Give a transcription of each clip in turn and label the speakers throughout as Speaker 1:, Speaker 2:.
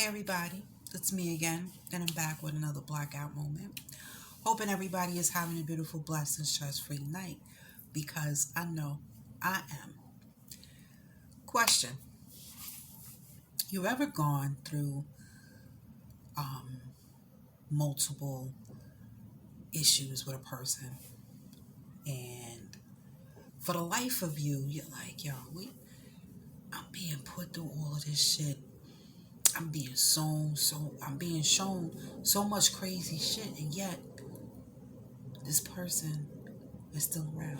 Speaker 1: Hey everybody, it's me again, and I'm back with another blackout moment. Hoping everybody is having a beautiful, blessed, and stress-free night because I know I am. Question: You ever gone through um, multiple issues with a person, and for the life of you, you're like, yo, I'm being put through all of this shit. I'm being shown so much crazy shit, and yet this person is still around.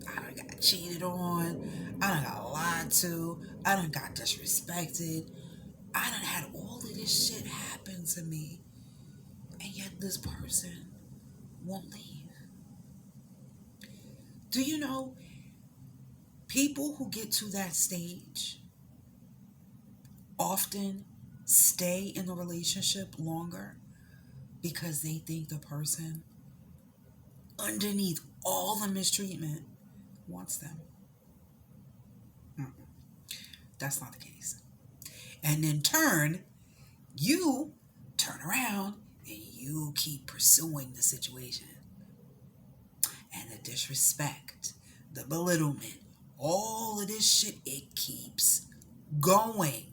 Speaker 1: I done got cheated on. I done got lied to. I done got disrespected. I done had all of this shit happen to me. And yet this person won't leave. Do you know people who get to that stage often stay in the relationship longer because they think the person underneath all the mistreatment wants them? Mm-mm, that's not the case. And in turn, you turn around and you keep pursuing the situation. And the disrespect, the belittlement, all of this shit, it keeps going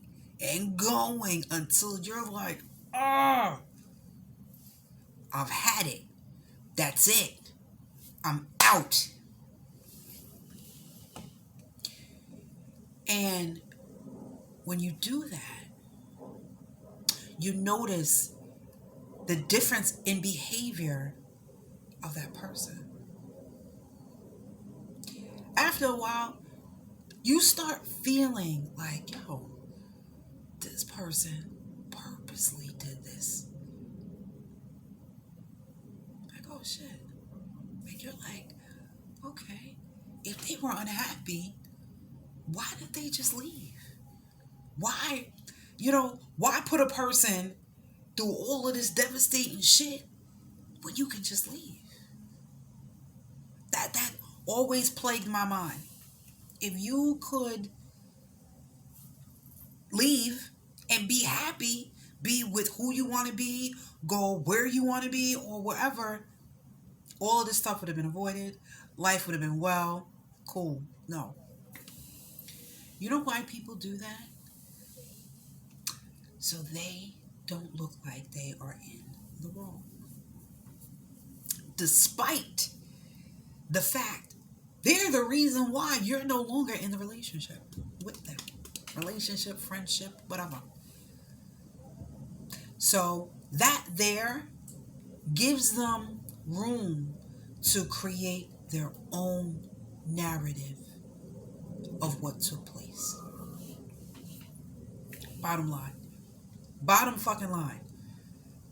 Speaker 1: and going until you're like, oh, I've had it. That's it. I'm out. And when you do that, you notice the difference in behavior of that person. After a while, you start feeling like, yo, this person purposely did this. Like, oh shit. Like, you're like, okay, if they were unhappy, why did they just leave? Why put a person through all of this devastating shit when you can just leave? That always plagued my mind. If you could leave and be happy, be with who you want to be, go where you want to be, or wherever, all of this stuff would have been avoided. Life would have been well, cool. No. You know why people do that? So they don't look like they are in the wrong. Despite the fact they're the reason why you're no longer in the relationship with them. Relationship, friendship, whatever. So that there gives them room to create their own narrative of what took place. Bottom line. Bottom fucking line.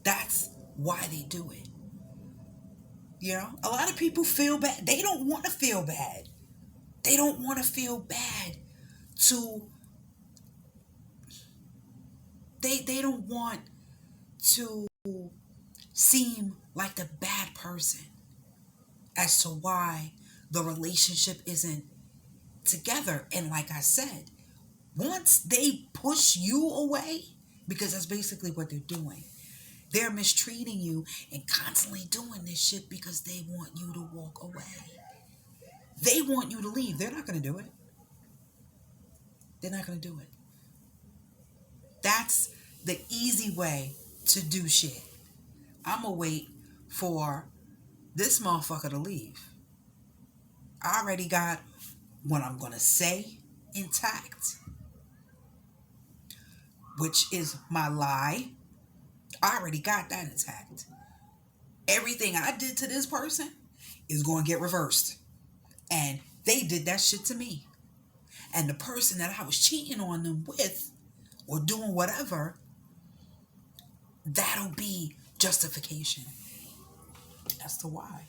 Speaker 1: That's why they do it. A lot of people feel bad. They don't want to feel bad. They don't want to feel bad to they don't want to seem like the bad person as to why the relationship isn't together. And like I said, once they push you away, because that's basically what they're doing. They're mistreating you and constantly doing this shit because they want you to walk away. They want you to leave. They're not going to do it. They're not going to do it. That's the easy way to do shit. I'm going to wait for this motherfucker to leave. I already got what I'm going to say intact, which is my lie. I already got that intact. Everything I did to this person is going to get reversed. And they did that shit to me. And the person that I was cheating on them with or doing whatever, that'll be justification as to why.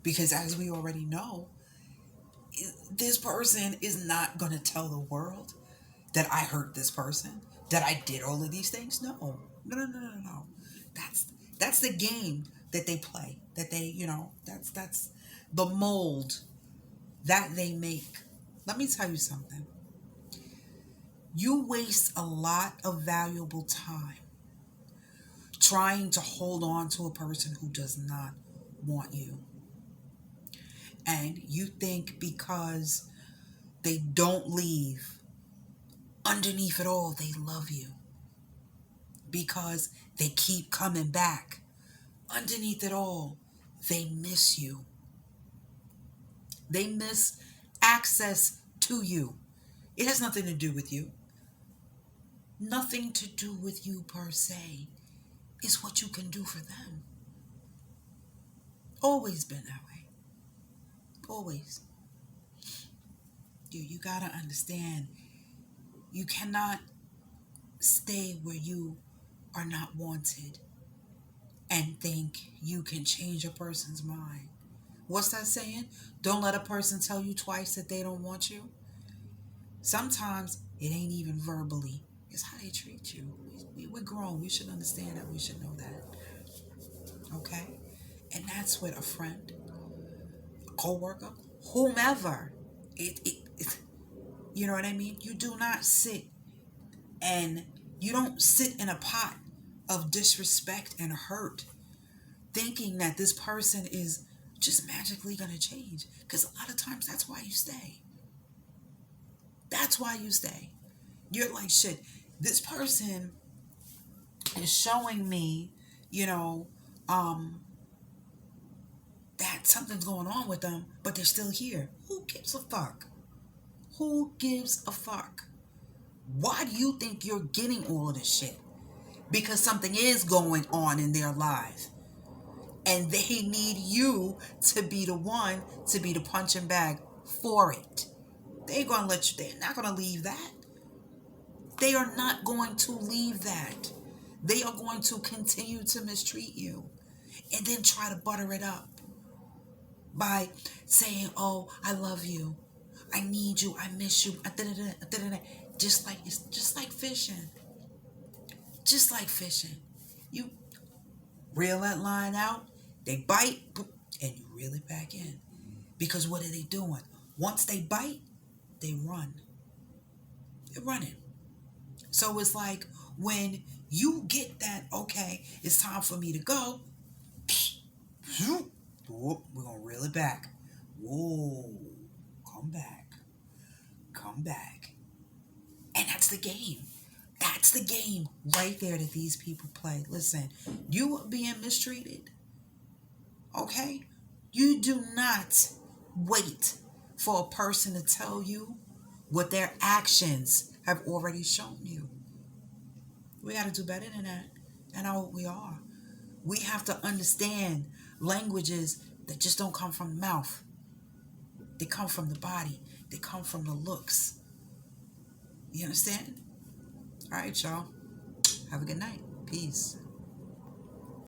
Speaker 1: Because as we already know, this person is not going to tell the world that I hurt this person, that I did all of these things. No. No. That's the game that they play. That they, that's the mold that they make. Let me tell you something. You waste a lot of valuable time trying to hold on to a person who does not want you. And you think because they don't leave, underneath it all, they love you. Because they keep coming back, underneath it all, they miss you. They miss access to you. It has nothing to do with you. Nothing to do with you per se. It's what you can do for them. Always been that way. Always. You gotta understand. You cannot stay where you are not wanted and think you can change a person's mind. What's that saying? Don't let a person tell you twice that they don't want you. Sometimes it ain't even verbally. It's how they treat you. We're grown. We should understand that. We should know that. Okay? And that's with a friend, a co-worker, whomever. It you know what I mean? You do not sit and you don't sit in a pot of disrespect and hurt thinking that this person is just magically going to change. Because a lot of times that's why you stay. That's why you stay. You're like, shit, this person is showing me, you know, that something's going on with them, but they're still here. Who gives a fuck? Who gives a fuck? Why do you think you're getting all of this shit? Because something is going on in their lives. And they need you to be the one to be the punching bag for it. They're going to let you, they're not going to leave that. They are not going to leave that. They are going to continue to mistreat you and then try to butter it up by saying, oh, I love you. I need you. I miss you. Just like fishing. Just like fishing. You reel that line out, they bite, and you reel it back in. Because what are they doing? Once they bite, they run. They're running. So it's like when you get that, okay, it's time for me to go, we're going to reel it back. Whoa, come back. Come back. And that's the game. That's the game right there that these people play. Listen, you are being mistreated. Okay? You do not wait for a person to tell you what their actions have already shown you. We got to do better than that. And how we are. We have to understand languages that just don't come from the mouth. They come from the body. They come from the looks. You understand? All right, y'all. Have a good night. Peace.